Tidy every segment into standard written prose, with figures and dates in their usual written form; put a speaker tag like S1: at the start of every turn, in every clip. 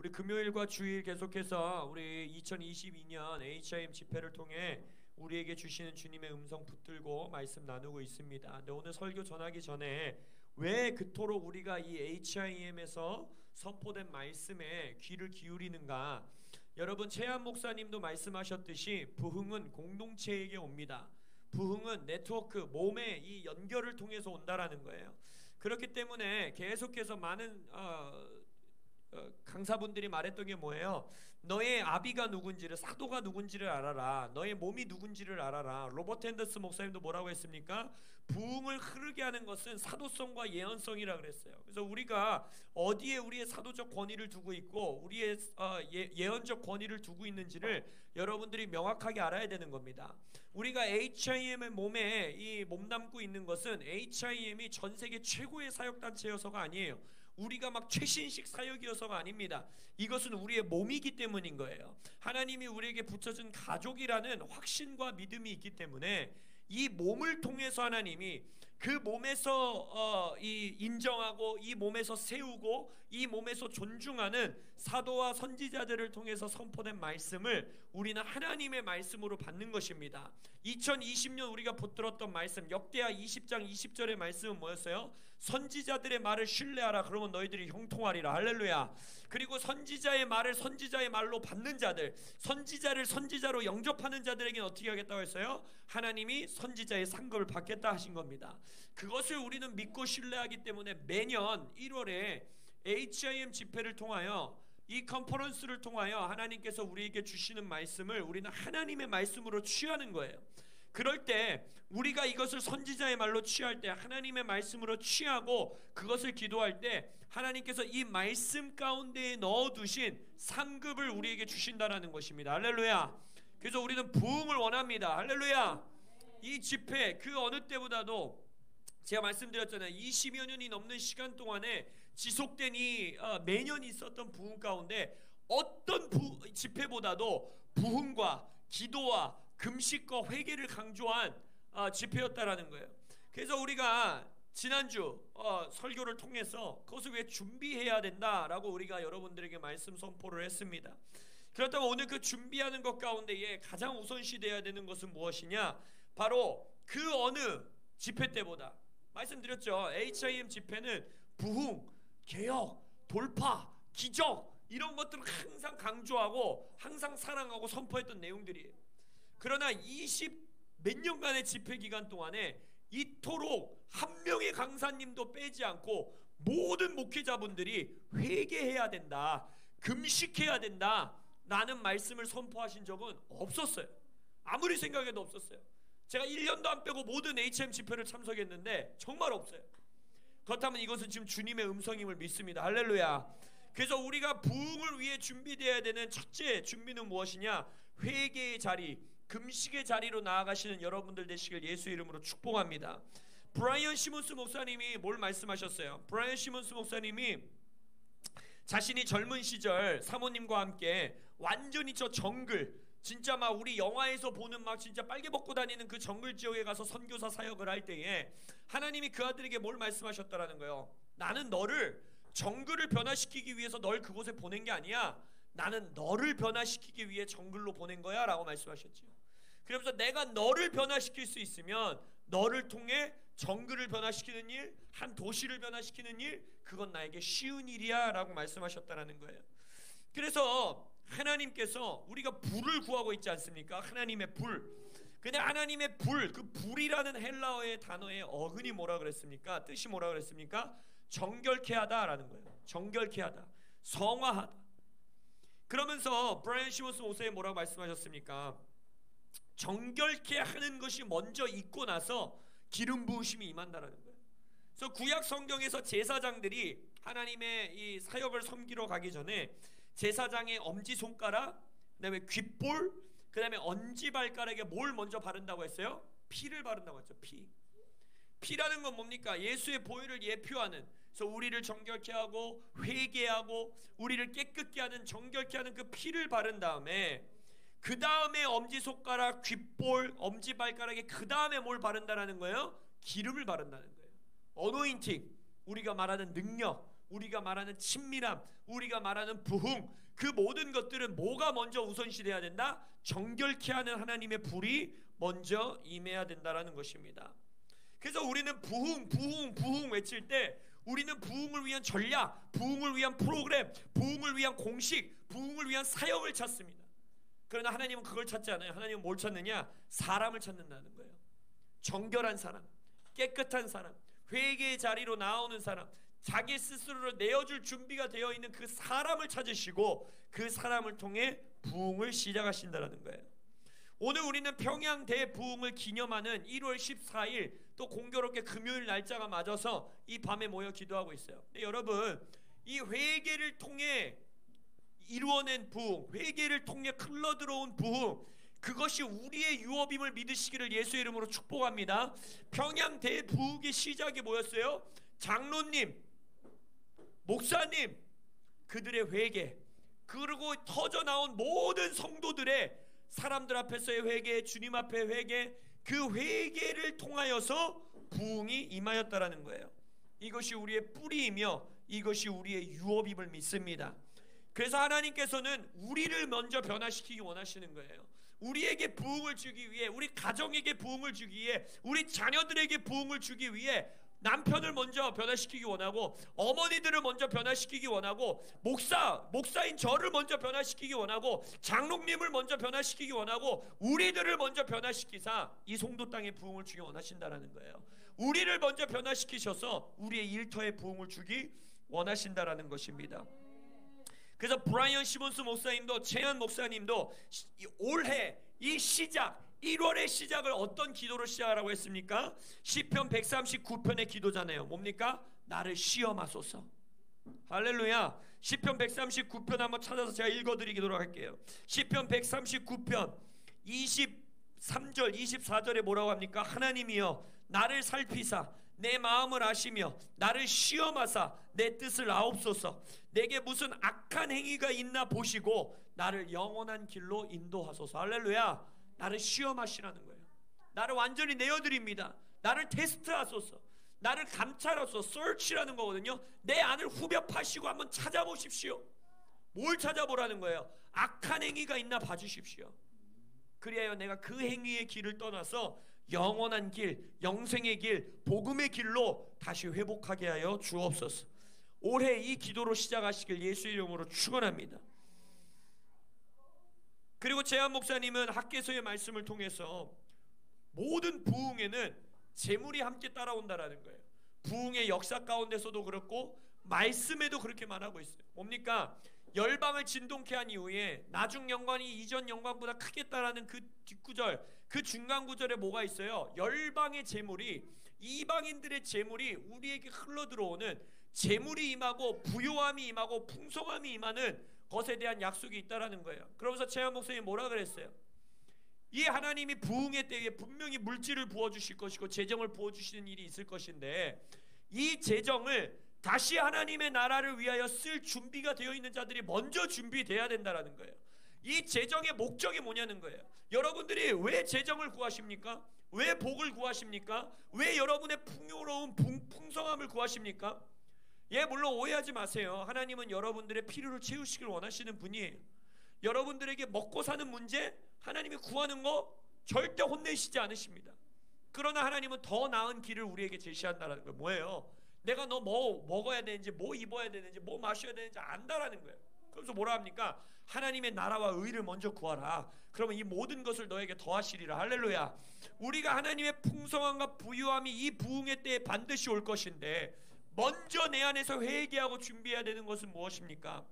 S1: 우리 금요일과 주일 계속해서 우리 2022년 HIM 집회를 통해 우리에게 주시는 주님의 음성 붙들고 말씀 나누고 있습니다. 근데 오늘 설교 전하기 전에 왜 그토록 우리가 이 HIM에서 선포된 말씀에 귀를 기울이는가? 여러분, 최한 목사님도 말씀하셨듯이 부흥은 공동체에게 옵니다. 부흥은 네트워크, 몸의 이 연결을 통해서 온다라는 거예요. 그렇기 때문에 계속해서 많은 강사분들이 말했던 게 뭐예요? 너의 아비가 누군지를, 사도가 누군지를 알아라. 너의 몸이 누군지를 알아라. 로버트 앤더슨 목사님도 뭐라고 했습니까? 부흥을 흐르게 하는 것은 사도성과 예언성이라 그랬어요. 그래서 우리가 어디에 우리의 사도적 권위를 두고 있고 우리의 예언적 권위를 두고 있는지를 여러분들이 명확하게 알아야 되는 겁니다. 우리가 HIM의 몸에 이 몸담고 있는 것은 HIM이 전 세계 최고의 사역단체여서가 아니에요. 우리가 막 최신식 사역이어서가 아닙니다. 이것은 우리의 몸이기 때문인 거예요. 하나님이 우리에게 붙여준 가족이라는 확신과 믿음이 있기 때문에 이 몸을 통해서 하나님이 그 몸에서 인정하고 이 몸에서 세우고 이 몸에서 존중하는 사도와 선지자들을 통해서 선포된 말씀을 우리는 하나님의 말씀으로 받는 것입니다. 2020년 우리가 붙들었던 말씀, 역대하 20장 20절의 말씀은 뭐였어요? 선지자들의 말을 신뢰하라. 그러면 너희들이 형통하리라. 할렐루야. 그리고 선지자의 말을 선지자의 말로 받는 자들, 선지자를 선지자로 영접하는 자들에게는 어떻게 하겠다고 했어요? 하나님이 선지자의 상급을 받겠다 하신 겁니다. 그것을 우리는 믿고 신뢰하기 때문에 매년 1월에 HIM 집회를 통하여 이 컨퍼런스를 통하여 하나님께서 우리에게 주시는 말씀을 우리는 하나님의 말씀으로 취하는 거예요. 그럴 때 우리가 이것을 선지자의 말로 취할 때, 하나님의 말씀으로 취하고 그것을 기도할 때 하나님께서 이 말씀 가운데에 넣어두신 상급을 우리에게 주신다는 것입니다. 할렐루야. 그래서 우리는 부흥을 원합니다. 할렐루야. 이 집회 그 어느 때보다도 제가 말씀드렸잖아요. 20여 년이 넘는 시간 동안에 지속된 이 매년 있었던 부흥 가운데 어떤 집회보다도 부흥과 기도와 금식과 회개를 강조한 집회였다라는 거예요. 그래서 우리가 지난주 설교를 통해서 그것을 왜 준비해야 된다라고 우리가 여러분들에게 말씀 선포를 했습니다. 그렇다면 오늘 그 준비하는 것 가운데에 가장 우선시되어야 되는 것은 무엇이냐? 바로 그 어느 집회 때보다, 말씀드렸죠. HIM 집회는 부흥, 개혁, 돌파, 기적 이런 것들을 항상 강조하고 항상 사랑하고 선포했던 내용들이에요. 그러나 20 몇 년간의 집회 기간 동안에 이토록 한 명의 강사님도 빼지 않고 모든 목회자분들이 회개해야 된다, 금식해야 된다 라는 말씀을 선포하신 적은 없었어요. 아무리 생각해도 없었어요. 제가 1년도 안 빼고 모든 HM 집회를 참석했는데 정말 없어요. 그렇다면 이것은 지금 주님의 음성임을 믿습니다. 할렐루야. 그래서 우리가 부흥을 위해 준비되어야 되는 첫째 준비는 무엇이냐? 회개의 자리, 금식의 자리로 나아가시는 여러분들 되시길 예수 이름으로 축복합니다. 브라이언 시몬스 목사님이 뭘 말씀하셨어요? 브라이언 시몬스 목사님이 자신이 젊은 시절 사모님과 함께 완전히 저 정글, 진짜 막 우리 영화에서 보는 막 진짜 빨개 벗고 다니는 그 정글 지역에 가서 선교사 사역을 할 때에 하나님이 그 아들에게 뭘 말씀하셨다라는 거예요. 나는 너를 정글을 변화시키기 위해서 널 그곳에 보낸 게 아니야. 나는 너를 변화시키기 위해 정글로 보낸 거야 라고 말씀하셨죠. 그러면서 내가 너를 변화시킬 수 있으면 너를 통해 정글을 변화시키는 일, 한 도시를 변화시키는 일, 그건 나에게 쉬운 일이야 라고 말씀하셨다는 거예요. 그래서 하나님께서, 우리가 불을 구하고 있지 않습니까? 하나님의 불. 근데 하나님의 불, 그 불이라는 헬라어의 단어의 어근이 뭐라 그랬습니까? 뜻이 뭐라 그랬습니까? 정결케 하다라는 거예요. 정결케 하다, 성화하다. 그러면서 브라이언 시몬스 목사님 뭐라고 말씀하셨습니까? 정결케 하는 것이 먼저 있고 나서 기름 부으심이 임한다라는 거예요. 그래서 구약 성경에서 제사장들이 하나님의 이 사역을 섬기러 가기 전에 제사장의 엄지손가락, 그 다음에 귓볼, 그 다음에 엄지발가락에 뭘 먼저 바른다고 했어요? 피를 바른다고 했죠. 피라는 건 뭡니까? 예수의 보혈을 예표하는, 그래서 우리를 정결케 하고 회개하고 우리를 깨끗게 하는, 정결케 하는 그 피를 바른 다음에 그 다음에 엄지손가락, 귓볼, 엄지발가락에 그 다음에 뭘 바른다라는 거예요? 기름을 바른다는 거예요. 어노인팅, 우리가 말하는 능력, 우리가 말하는 친밀함, 우리가 말하는 부흥, 그 모든 것들은 뭐가 먼저 우선시돼야 된다? 정결케 하는 하나님의 불이 먼저 임해야 된다라는 것입니다. 그래서 우리는 부흥, 부흥, 부흥 외칠 때 우리는 부흥을 위한 전략, 부흥을 위한 프로그램, 부흥을 위한 공식, 부흥을 위한 사역을 찾습니다. 그러나 하나님은 그걸 찾지 않아요. 하나님은 뭘 찾느냐? 사람을 찾는다는 거예요. 정결한 사람, 깨끗한 사람, 회개의 자리로 나오는 사람, 자기 스스로를 내어줄 준비가 되어 있는 그 사람을 찾으시고 그 사람을 통해 부흥을 시작하신다는 거예요. 오늘 우리는 평양 대부흥을 기념하는 1월 14일 또 공교롭게 금요일 날짜가 맞아서 이 밤에 모여 기도하고 있어요. 여러분, 이 회개를 통해 이루어낸 부흥, 회개를 통해 흘러들어온 부흥, 그것이 우리의 유업임을 믿으시기를 예수의 이름으로 축복합니다. 평양 대부흥의 시작이 뭐였어요? 장로님, 목사님, 그들의 회개, 그리고 터져나온 모든 성도들의 사람들 앞에서의 회개, 주님 앞의 회개, 그 회개를 통하여서 부흥이 임하였다라는 거예요. 이것이 우리의 뿌리이며 이것이 우리의 유업임을 믿습니다. 그래서 하나님께서는 우리를 먼저 변화시키기 원하시는 거예요. 우리에게 부흥을 주기 위해, 우리 가정에게 부흥을 주기 위해, 우리 자녀들에게 부흥을 주기 위해 남편을 먼저 변화시키기 원하고, 어머니들을 먼저 변화시키기 원하고, 목사인 저를 먼저 변화시키기 원하고, 장로님을 먼저 변화시키기 원하고, 우리들을 먼저 변화시키사 이 송도 땅에 부흥을 주기 원하신다라는 거예요. 우리를 먼저 변화시키셔서 우리의 일터에 부흥을 주기 원하신다라는 것입니다. 그래서 브라이언 시몬스 목사님도 채연 목사님도 올해 이 시작 1월의 시작을 어떤 기도로 시작하라고 했습니까? 시편 139편의 기도잖아요. 뭡니까? 나를 시험하소서. 할렐루야. 시편 139편 한번 찾아서 제가 읽어드리도록 할게요. 시편 139편 23절 24절에 뭐라고 합니까? 하나님이여 나를 살피사 내 마음을 아시며 나를 시험하사 내 뜻을 아옵소서. 내게 무슨 악한 행위가 있나 보시고 나를 영원한 길로 인도하소서. 할렐루야. 나를 시험하시라는 거예요. 나를 완전히 내어드립니다. 나를 테스트하소서. 나를 감찰하소서. search라는 거거든요. 내 안을 후벼 파시고 한번 찾아보십시오. 뭘 찾아보라는 거예요? 악한 행위가 있나 봐주십시오. 그리하여 내가 그 행위의 길을 떠나서 영원한 길, 영생의 길, 복음의 길로 다시 회복하게 하여 주옵소서. 올해 이 기도로 시작하시길 예수의 이름으로 축원합니다. 그리고 재한 목사님은 학개서의 말씀을 통해서 모든 부흥에는 재물이 함께 따라온다라는 거예요. 부흥의 역사 가운데서도 그렇고 말씀에도 그렇게 말하고 있어요. 뭡니까? 열방을 진동케 한 이후에 나중 영광이 이전 영광보다 크겠다라는 그 뒷구절, 그 중간 구절에 뭐가 있어요? 열방의 재물이, 이방인들의 재물이 우리에게 흘러들어오는 재물이 임하고 부요함이 임하고 풍성함이 임하는 것에 대한 약속이 있다라는 거예요. 그러면서 채한 목사님이 뭐라 그랬어요? 이 하나님이 부흥의 때에 분명히 물질을 부어주실 것이고 재정을 부어주시는 일이 있을 것인데 이 재정을 다시 하나님의 나라를 위하여 쓸 준비가 되어 있는 자들이 먼저 준비돼야 된다라는 거예요. 이 재정의 목적이 뭐냐는 거예요. 여러분들이 왜 재정을 구하십니까? 왜 복을 구하십니까? 왜 여러분의 풍요로운 풍성함을 구하십니까? 물론 오해하지 마세요. 하나님은 여러분들의 필요를 채우시길 원하시는 분이에요. 여러분들에게 먹고 사는 문제 하나님이 구하는 거 절대 혼내시지 않으십니다. 그러나 하나님은 더 나은 길을 우리에게 제시한다는 거예요. 뭐예요? 내가 너 뭐 먹어야 되는지, 뭐 입어야 되는지, 뭐 마셔야 되는지 안다라는 거예요. 그래서 뭐라 합니까? 하나님의 나라와 의를 먼저 구하라. 그러면 이 모든 것을 너에게 더하시리라. 할렐루야. 우리가 하나님의 풍성함과 부유함이 이 부흥의 때에 반드시 올 것인데 먼저 내 안에서 회개하고 준비해야 되는 것은 무엇입니까?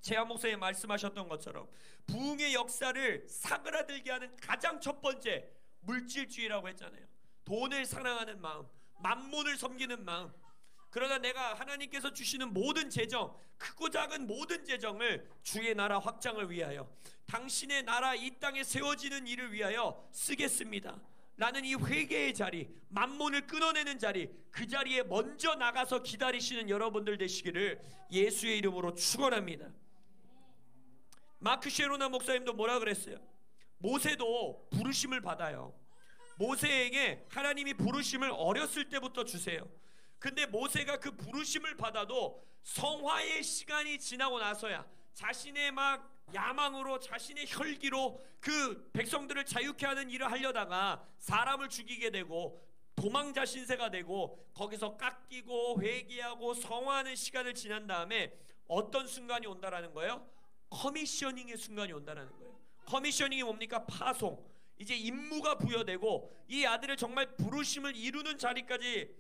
S1: 재한 목사님 말씀하셨던 것처럼 부흥의 역사를 사그라들게 하는 가장 첫 번째 물질주의라고 했잖아요. 돈을 사랑하는 마음, 만몬을 섬기는 마음. 그러나 내가 하나님께서 주시는 모든 재정, 크고 작은 모든 재정을 주의 나라 확장을 위하여, 당신의 나라 이 땅에 세워지는 일을 위하여 쓰겠습니다 라는 이 회개의 자리, 만몬을 끊어내는 자리, 그 자리에 먼저 나가서 기다리시는 여러분들 되시기를 예수의 이름으로 축원합니다. 마크 셰로나 목사님도 뭐라 그랬어요? 모세도 부르심을 받아요. 모세에게 하나님이 부르심을 어렸을 때부터 주세요. 근데 모세가 그 부르심을 받아도 성화의 시간이 지나고 나서야 자신의 막 야망으로, 자신의 혈기로 그 백성들을 자유케 하는 일을 하려다가 사람을 죽이게 되고 도망자 신세가 되고 거기서 깎이고 회개하고 성화하는 시간을 지난 다음에 어떤 순간이 온다라는 거예요? 커미셔닝의 순간이 온다라는 거예요. 커미셔닝이 뭡니까? 파송. 이제 임무가 부여되고 이 아들을 정말 부르심을 이루는 자리까지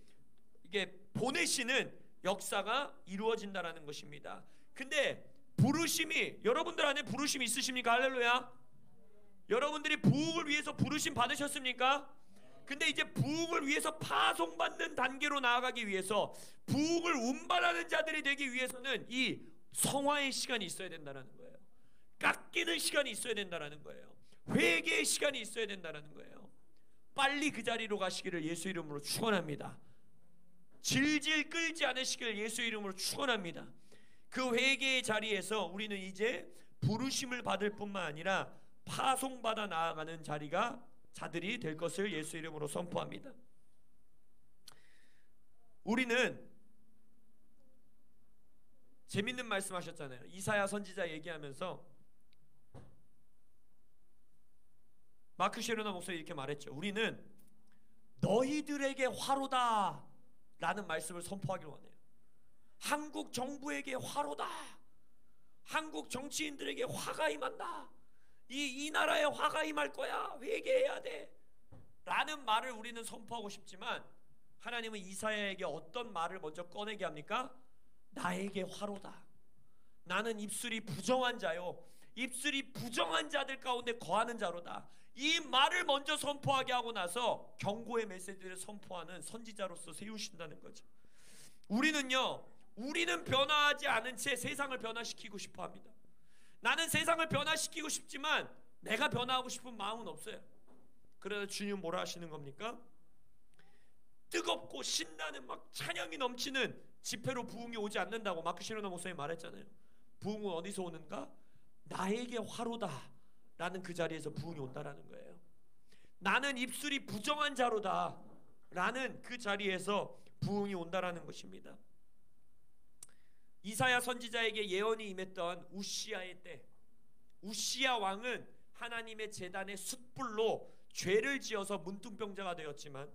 S1: 이게 보내시는 역사가 이루어진다라는 것입니다. 근데 부르심이, 여러분들 안에 부르심이 있으십니까? 할렐루야. 여러분들이 부흥을 위해서 부르심 받으셨습니까? 근데 이제 부흥을 위해서 파송받는 단계로 나아가기 위해서, 부흥을 운반하는 자들이 되기 위해서는 이 성화의 시간이 있어야 된다는 거예요. 깎이는 시간이 있어야 된다는 거예요. 회개의 시간이 있어야 된다는 거예요. 빨리 그 자리로 가시기를 예수 이름으로 축원합니다. 질질 끌지 않으시기를 예수 이름으로 축원합니다. 그 회개의 자리에서 우리는 이제 부르심을 받을 뿐만 아니라 파송받아 나아가는 자들이 될 것을 예수 이름으로 선포합니다. 우리는 재밌는 말씀 하셨잖아요. 이사야 선지자 얘기하면서 마크 셰르나 목사님 이렇게 말했죠. 우리는 너희들에게 화로다 라는 말씀을 선포하기로 하네요. 한국 정부에게 화로다. 한국 정치인들에게 화가 임한다. 이 나라에 화가 임할 거야. 회개해야 돼 라는 말을 우리는 선포하고 싶지만, 하나님은 이사야에게 어떤 말을 먼저 꺼내게 합니까? 나에게 화로다. 나는 입술이 부정한 자요, 입술이 부정한 자들 가운데 거하는 자로다. 이 말을 먼저 선포하게 하고 나서 경고의 메시지를 선포하는 선지자로서 세우신다는 거죠. 우리는 변화하지 않은 채 세상을 변화시키고 싶어 합니다. 나는 세상을 변화시키고 싶지만 내가 변화하고 싶은 마음은 없어요. 그러나 주님 뭐라 하시는 겁니까? 뜨겁고 신나는 막 찬양이 넘치는 집회로 부흥이 오지 않는다고 마크 시로나 목사님이 말했잖아요. 부흥은 어디서 오는가? 나에게 화로다 라는 그 자리에서 부흥이 온다라는 거예요. 나는 입술이 부정한 자로다 라는 그 자리에서 부흥이 온다라는 것입니다. 이사야 선지자에게 예언이 임했던 우시야의 때, 우시야 왕은 하나님의 제단의 숯불로 죄를 지어서 문둥병자가 되었지만,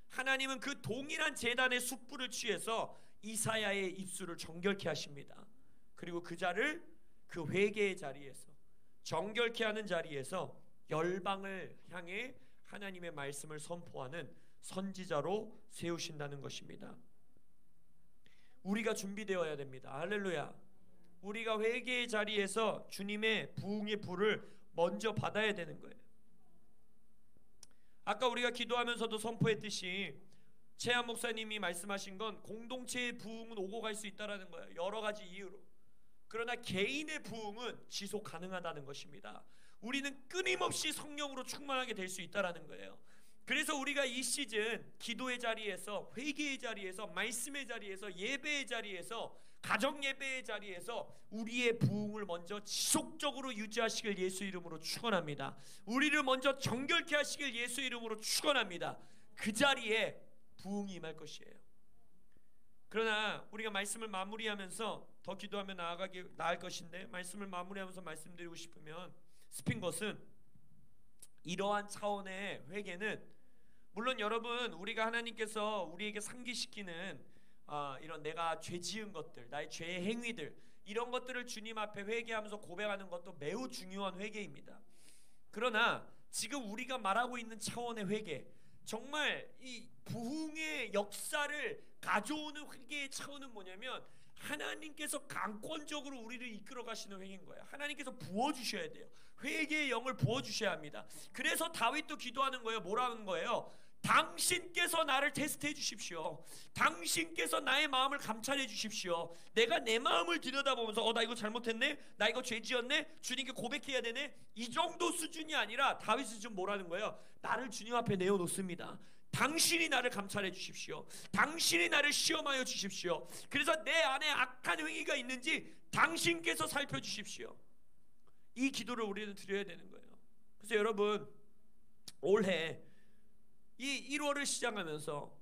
S1: 하나님은 그 동일한 제단의 숯불을 취해서 이사야의 입술을 정결케 하십니다. 그리고 그 자를 그 회개의 자리에서, 정결케 하는 자리에서 열방을 향해 하나님의 말씀을 선포하는 선지자로 세우신다는 것입니다. 우리가 준비되어야 됩니다. 할렐루야. 우리가 회개의 자리에서 주님의 부흥의 불을 먼저 받아야 되는 거예요. 아까 우리가 기도하면서도 선포했듯이 최한 목사님이 말씀하신 건 공동체의 부흥은 오고 갈 수 있다는 거예요. 여러 가지 이유로. 그러나 개인의 부흥은 지속 가능하다는 것입니다. 우리는 끊임없이 성령으로 충만하게 될 수 있다는 거예요. 그래서 우리가 이 시즌 기도의 자리에서, 회개의 자리에서, 말씀의 자리에서, 예배의 자리에서, 가정 예배의 자리에서 우리의 부흥을 먼저 지속적으로 유지하시길 예수 이름으로 축원합니다. 우리를 먼저 정결케 하시길 예수 이름으로 축원합니다. 그 자리에 부흥이 임할 것이에요. 그러나 우리가 말씀을 마무리하면서 더 기도하며 나아갈 것인데, 말씀을 마무리하면서 말씀드리고 싶으면 싶은 것은, 이러한 차원의 회개는 물론 여러분, 우리가 하나님께서 우리에게 상기시키는 이런 내가 죄 지은 것들, 나의 죄의 행위들, 이런 것들을 주님 앞에 회개하면서 고백하는 것도 매우 중요한 회개입니다. 그러나 지금 우리가 말하고 있는 차원의 회개, 정말 이 부흥의 역사를 가져오는 회개의 차원은 뭐냐면, 하나님께서 강권적으로 우리를 이끌어 가시는 회개인 거예요. 하나님께서 부어주셔야 돼요. 회개의 영을 부어주셔야 합니다. 그래서 다윗도 기도하는 거예요. 뭐라는 거예요? 당신께서 나를 테스트해 주십시오. 당신께서 나의 마음을 감찰해 주십시오. 내가 내 마음을 들여다보면서 나 이거 잘못했네? 나 이거 죄 지었네? 주님께 고백해야 되네? 이 정도 수준이 아니라 다윗은 지금 뭐라는 거예요? 나를 주님 앞에 내어놓습니다. 당신이 나를 감찰해 주십시오. 당신이 나를 시험하여 주십시오. 그래서 내 안에 악한 행위가 있는지 당신께서 살펴주십시오. 이 기도를 우리는 드려야 되는 거예요. 그래서 여러분, 올해 이 1월을 시작하면서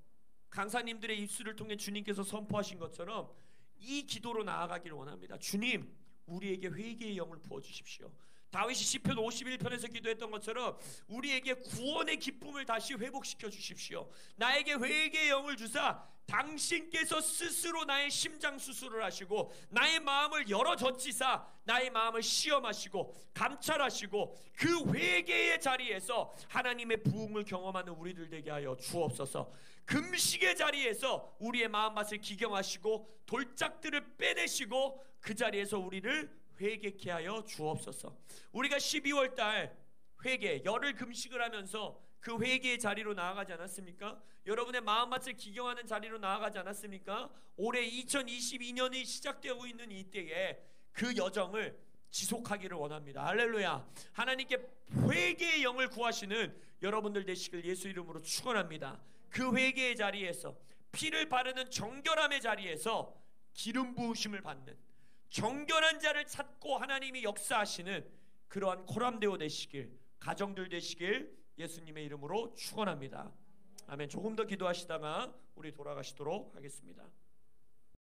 S1: 강사님들의 입술을 통해 주님께서 선포하신 것처럼 이 기도로 나아가기를 원합니다. 주님, 우리에게 회개의 영을 부어주십시오. 다윗이 시편 51편에서 기도했던 것처럼 우리에게 구원의 기쁨을 다시 회복시켜 주십시오. 나에게 회개의 영을 주사 당신께서 스스로 나의 심장 수술을 하시고 나의 마음을 열어젖히사 나의 마음을 시험하시고 감찰하시고 그 회개의 자리에서 하나님의 부흥을 경험하는 우리들 되게 하여 주옵소서. 금식의 자리에서 우리의 마음맛을 기경하시고 돌짝들을 빼내시고 그 자리에서 우리를 회개케 하여 주옵소서. 우리가 12월 달 회개, 열흘 금식을 하면서 그 회개의 자리로 나아가지 않았습니까? 여러분의 마음맛을 기경하는 자리로 나아가지 않았습니까? 올해 2022년이 시작되고 있는 이때에 그 여정을 지속하기를 원합니다. 할렐루야. 하나님께 회개의 영을 구하시는 여러분들 되시길 예수 이름으로 축원합니다. 그 회개의 자리에서, 피를 바르는 정결함의 자리에서 기름 부으심을 받는, 정결한 자를 찾고 하나님이 역사하시는 그러한 코람데오 되시길, 가정들 되시길 예수님의 이름으로 축원합니다. 아멘. 조금 더 기도하시다가 우리 돌아가시도록 하겠습니다.